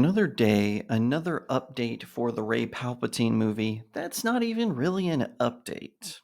Another day, another update for the Rey Palpatine movie. That's not even really an update.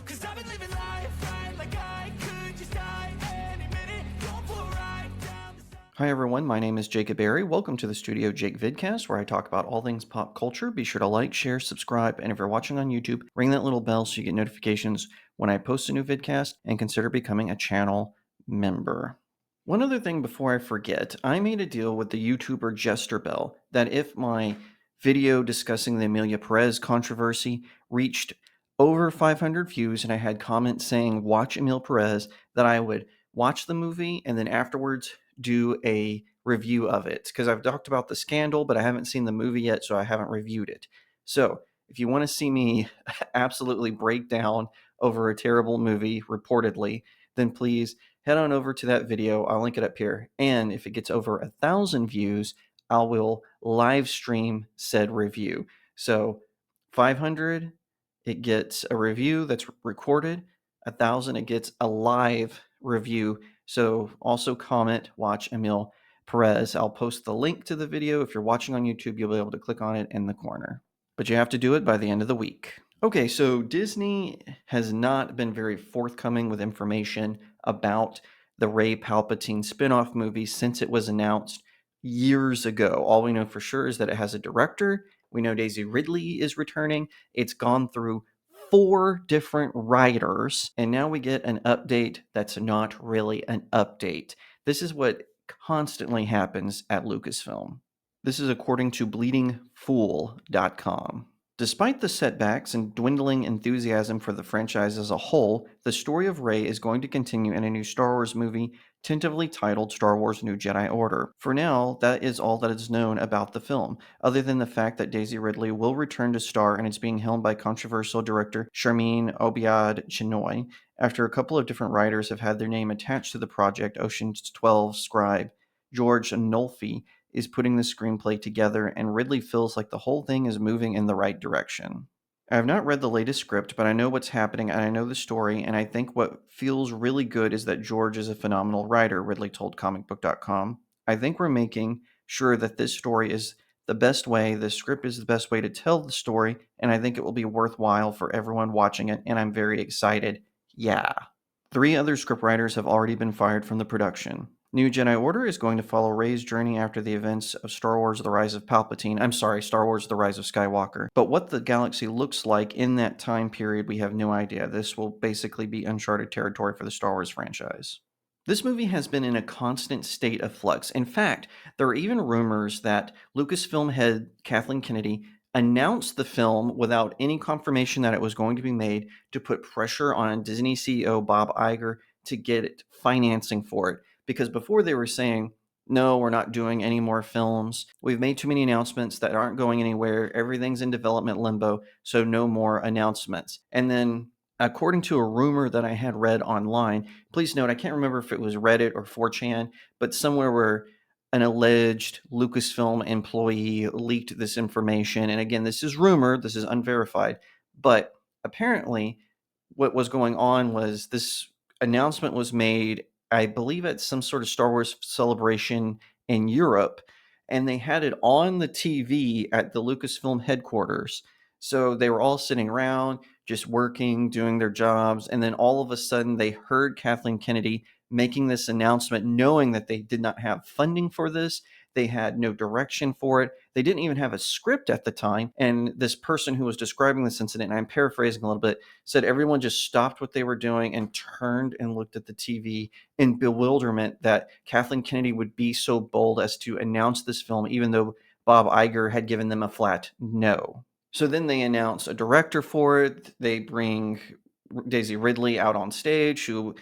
Cause I've been living life right like I could just die any minute. Going for a ride down the Hi everyone, my name is Jacob Berry. Welcome to the StudioJake vidcast where I talk about all things pop culture. Be sure to like, share, subscribe, and if you're watching on YouTube, ring that little bell so you get notifications when I post a new vidcast and consider becoming a channel member. One other thing before I forget, I made a deal with the YouTuber Jester Bell that if my video discussing the Amelia Perez controversy reached over 500 views and I had comments saying watch Emil Perez, that I would watch the movie and then afterwards do a review of it, because I've talked about the scandal, but I haven't seen the movie yet, so I haven't reviewed it. So if you want to see me absolutely break down over a terrible movie, reportedly, then please head on over to that video. I'll link it up here. And if it gets over 1,000 views, I will live stream said review. So 500, it gets a review that's recorded. 1,000, it gets a live review. So also comment, watch Emil Perez. I'll post the link to the video. If you're watching on YouTube, you'll be able to click on it in the corner. But you have to do it by the end of the week. Okay, so Disney has not been very forthcoming with information about the Rey Palpatine spin-off movie since it was announced years ago. All we know for sure is that it has a director. We know Daisy Ridley is returning. It's gone through 4 different writers, and now we get an update that's not really an update. This is what constantly happens at Lucasfilm. This is according to bleedingfool.com. Despite the setbacks and dwindling enthusiasm for the franchise as a whole, the story of Rey is going to continue in a new Star Wars movie tentatively titled Star Wars New Jedi Order. For now, that is all that is known about the film, other than the fact that Daisy Ridley will return to star and it's being helmed by controversial director Sharmeen Obaid-Chinoy. After a couple of different writers have had their name attached to the project, Ocean's 12 scribe George Nolfi is putting the screenplay together, and Ridley feels like the whole thing is moving in the right direction. I have not read the latest script, but I know what's happening and I know the story, and I think what feels really good is that George is a phenomenal writer, Ridley told comicbook.com. I think we're making sure that this story is the best way, the script is the best way to tell the story, and I think it will be worthwhile for everyone watching it, and I'm very excited. Yeah. 3 other scriptwriters have already been fired from the production. New Jedi Order is going to follow Rey's journey after the events of Star Wars The Rise of Palpatine. Star Wars The Rise of Skywalker. But what the galaxy looks like in that time period, we have no idea. This will basically be uncharted territory for the Star Wars franchise. This movie has been in a constant state of flux. In fact, there are even rumors that Lucasfilm head Kathleen Kennedy announced the film without any confirmation that it was going to be made to put pressure on Disney CEO Bob Iger to get financing for it. Because before they were saying, no, we're not doing any more films. We've made too many announcements that aren't going anywhere. Everything's in development limbo, so no more announcements. And then, according to a rumor that I had read online, please note, I can't remember if it was Reddit or 4chan, but somewhere where an alleged Lucasfilm employee leaked this information. And again, this is rumor, this is unverified, but apparently what was going on was this announcement was made, I believe, at some sort of Star Wars celebration in Europe, and they had it on the TV at the Lucasfilm headquarters. So they were all sitting around, just working, doing their jobs, and then all of a sudden they heard Kathleen Kennedy making this announcement, knowing that they did not have funding for this. They had no direction for it. They didn't even have a script at the time. And this person who was describing this incident, and I'm paraphrasing a little bit, said everyone just stopped what they were doing and turned and looked at the TV in bewilderment that Kathleen Kennedy would be so bold as to announce this film, even though Bob Iger had given them a flat no. So then they announce a director for it. They bring Daisy Ridley out on stage, who,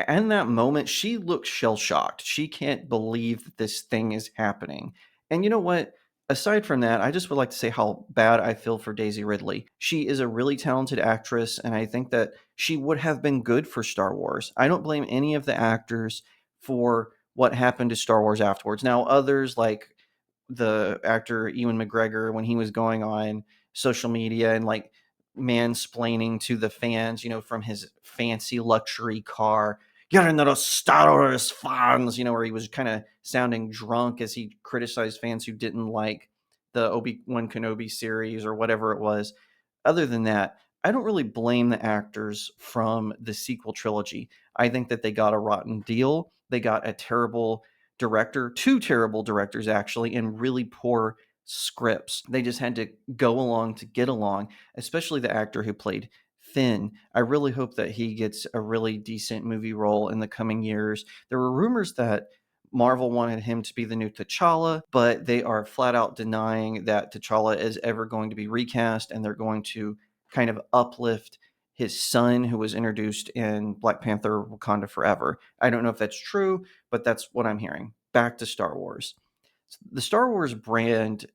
in that moment, she looks shell-shocked. She can't believe that this thing is happening. And you know what? Aside from that, I just would like to say how bad I feel for Daisy Ridley. She is a really talented actress, and I think that she would have been good for Star Wars. I don't blame any of the actors for what happened to Star Wars afterwards. Now, others, like the actor Ewan McGregor, when he was going on social media and like mansplaining to the fans, from his fancy luxury car, "You're another Star Wars fans," where he was kind of sounding drunk as he criticized fans who didn't like the Obi-Wan Kenobi series or whatever it was. Other than that, I don't really blame the actors from the sequel trilogy. I think that they got a rotten deal. They got a terrible director, two terrible directors actually, and really poor scripts. They just had to go along to get along, especially the actor who played Finn. I really hope that he gets a really decent movie role in the coming years. There were rumors that Marvel wanted him to be the new T'Challa, but they are flat out denying that T'Challa is ever going to be recast, and they're going to kind of uplift his son, who was introduced in Black Panther Wakanda Forever. I don't know if that's true, but that's what I'm hearing. Back to Star Wars. The Star Wars brand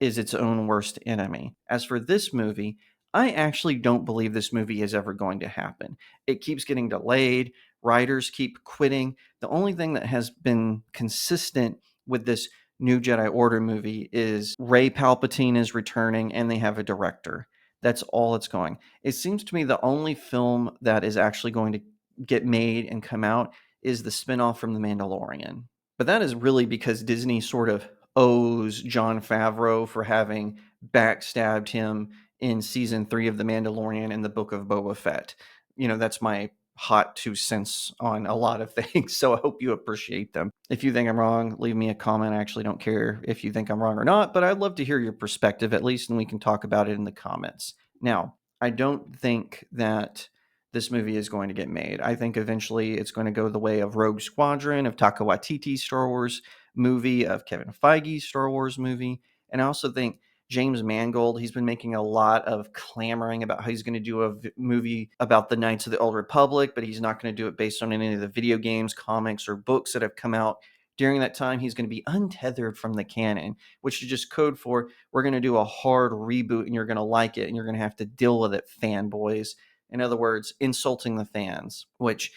is its own worst enemy. As for this movie, I actually don't believe this movie is ever going to happen. It keeps getting delayed, writers keep quitting. The only thing that has been consistent with this new Jedi Order movie is Rey Palpatine is returning and they have a director. That's all it's going. It seems to me the only film that is actually going to get made and come out is the spinoff from The Mandalorian. But that is really because Disney sort of owes Jon Favreau for having backstabbed him in season 3 of The Mandalorian and the Book of Boba Fett. That's my hot 2 cents on a lot of things, so I hope you appreciate them. If you think I'm wrong, leave me a comment. I actually don't care if you think I'm wrong or not, but I'd love to hear your perspective at least, and we can talk about it in the comments. Now, I don't think that this movie is going to get made. I think eventually it's going to go the way of Rogue Squadron, of Taika Waititi's Star Wars movie, of Kevin Feige's Star Wars movie. And I also think James Mangold, he's been making a lot of clamoring about how he's going to do a movie about the Knights of the Old Republic, but he's not going to do it based on any of the video games, comics, or books that have come out during that time. He's going to be untethered from the canon, which is just code for we're going to do a hard reboot and you're going to like it and you're going to have to deal with it, fanboys. In other words, insulting the fans, which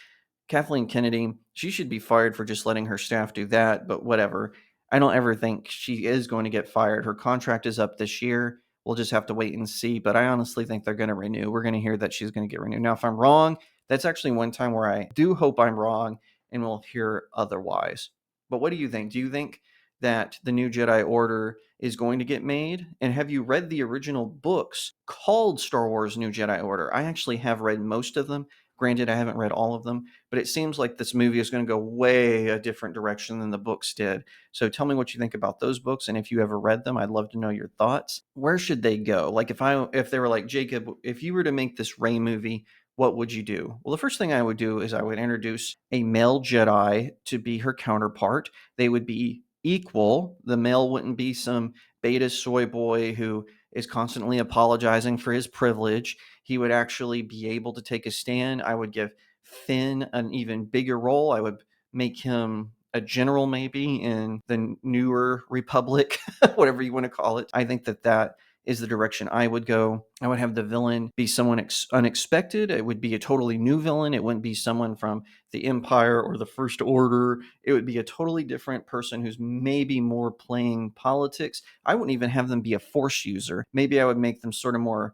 Kathleen Kennedy, she should be fired for just letting her staff do that, but whatever. I don't ever think she is going to get fired. Her contract is up this year. We'll just have to wait and see, but I honestly think they're going to renew. We're going to hear that she's going to get renewed. Now, if I'm wrong, that's actually one time where I do hope I'm wrong and we'll hear otherwise. But what do you think? Do you think that the new Jedi Order is going to get made? And have you read the original books called Star Wars New Jedi Order? I actually have read most of them. Granted, I haven't read all of them, but it seems like this movie is going to go way a different direction than the books did. So tell me what you think about those books, and if you ever read them, I'd love to know your thoughts. Where should they go? Like if they were like, Jacob, if you were to make this Rey movie, what would you do? Well, the first thing I would do is I would introduce a male Jedi to be her counterpart. They would be equal. The male wouldn't be some beta soy boy who is constantly apologizing for his privilege. He would actually be able to take a stand. I would give Finn an even bigger role. I would make him a general maybe in the newer Republic, whatever you want to call it. I think that is the direction I would go. I would have the villain be someone unexpected. It would be a totally new villain. It wouldn't be someone from the Empire or the First Order. It would be a totally different person who's maybe more playing politics. I wouldn't even have them be a Force user. Maybe I would make them sort of more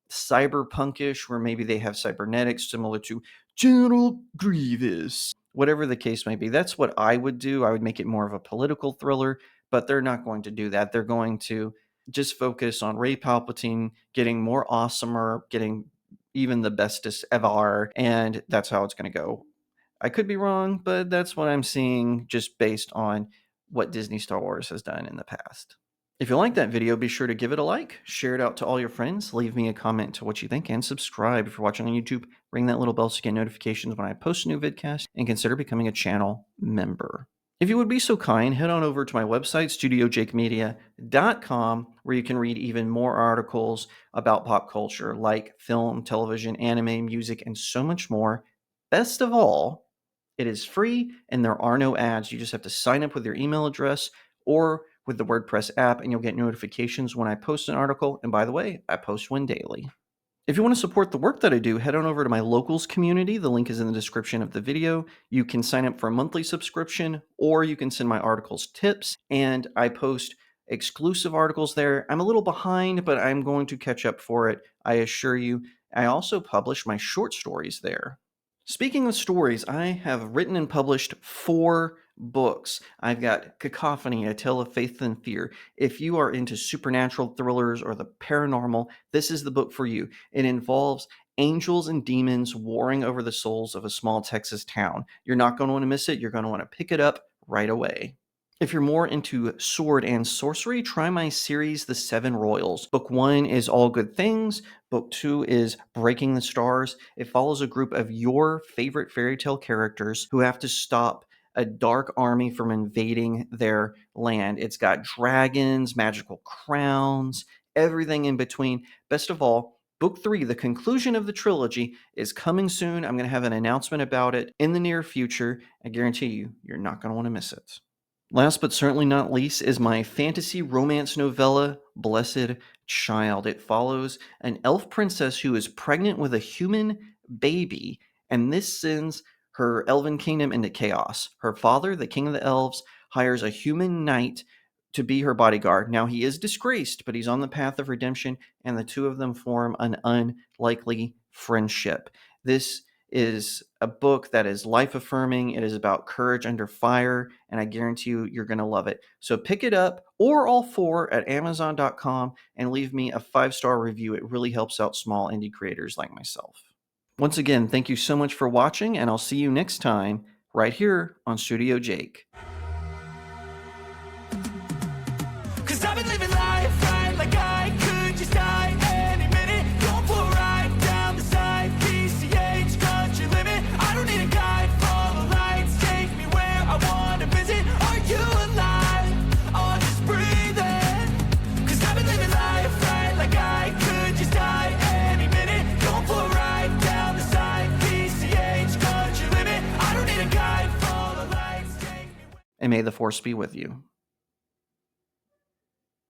cyberpunkish, where maybe they have cybernetics similar to General Grievous. Whatever the case may be, that's what I would do. I would make it more of a political thriller, but they're not going to do that. They're going to just focus on Rey Palpatine getting more awesomer, getting even the bestest ever, and that's how it's going to go. I could be wrong, but that's what I'm seeing just based on what Disney Star Wars has done in the past. If you like that video, be sure to give it a like, share it out to all your friends, leave me a comment to what you think, and subscribe if you're watching on YouTube. Ring that little bell to get notifications when I post a new vidcast, and consider becoming a channel member. If you would be so kind, head on over to my website, StudioJakeMedia.com, where you can read even more articles about pop culture like film, television, anime, music, and so much more. Best of all, it is free and there are no ads. You just have to sign up with your email address or with the WordPress app, and you'll get notifications when I post an article. And by the way, I post one daily. If you want to support the work that I do, head on over to my locals community. The link is in the description of the video. You can sign up for a monthly subscription, or you can send my articles tips, and I post exclusive articles there. I'm a little behind, but I'm going to catch up for it, I assure you. I also publish my short stories there. Speaking of stories, I have written and published 4 books. I've got Cacophony, A Tale of Faith and Fear. If you are into supernatural thrillers or the paranormal, this is the book for you. It involves angels and demons warring over the souls of a small Texas town. You're not going to want to miss it. You're going to want to pick it up right away. If you're more into sword and sorcery, try my series, The Seven Royals. Book 1 is All Good Things. Book 2 is Breaking the Stars. It follows a group of your favorite fairy tale characters who have to stop a dark army from invading their land. It's got dragons, magical crowns, everything in between. Best of all, Book 3, the conclusion of the trilogy, is coming soon. I'm going to have an announcement about it in the near future. I guarantee you, you're not going to want to miss it. Last but certainly not least is my fantasy romance novella, Blessed Child. It follows an elf princess who is pregnant with a human baby, and this sends her elven kingdom into chaos. Her father, the king of the elves, hires a human knight to be her bodyguard. Now, he is disgraced, but he's on the path of redemption, and the two of them form an unlikely friendship. This is a book that is life affirming. It is about courage under fire, and I guarantee you, you're going to love it. So pick it up or all 4 at Amazon.com and leave me a 5-star review. It really helps out small indie creators like myself. Once again, thank you so much for watching, and I'll see you next time right here on Studio Jake. Cause I've been living life right like I could just die any minute. Going for a ride down the side, PCH country limit. I don't need a guide, follow lights, take me where I wanna visit. Are you alive? Or just breathing? Cause I've been living life right like I could just die any minute. Going for a ride down the side, PCH country limit. I don't need a guide, follow lights, take me where. And may the force be with you.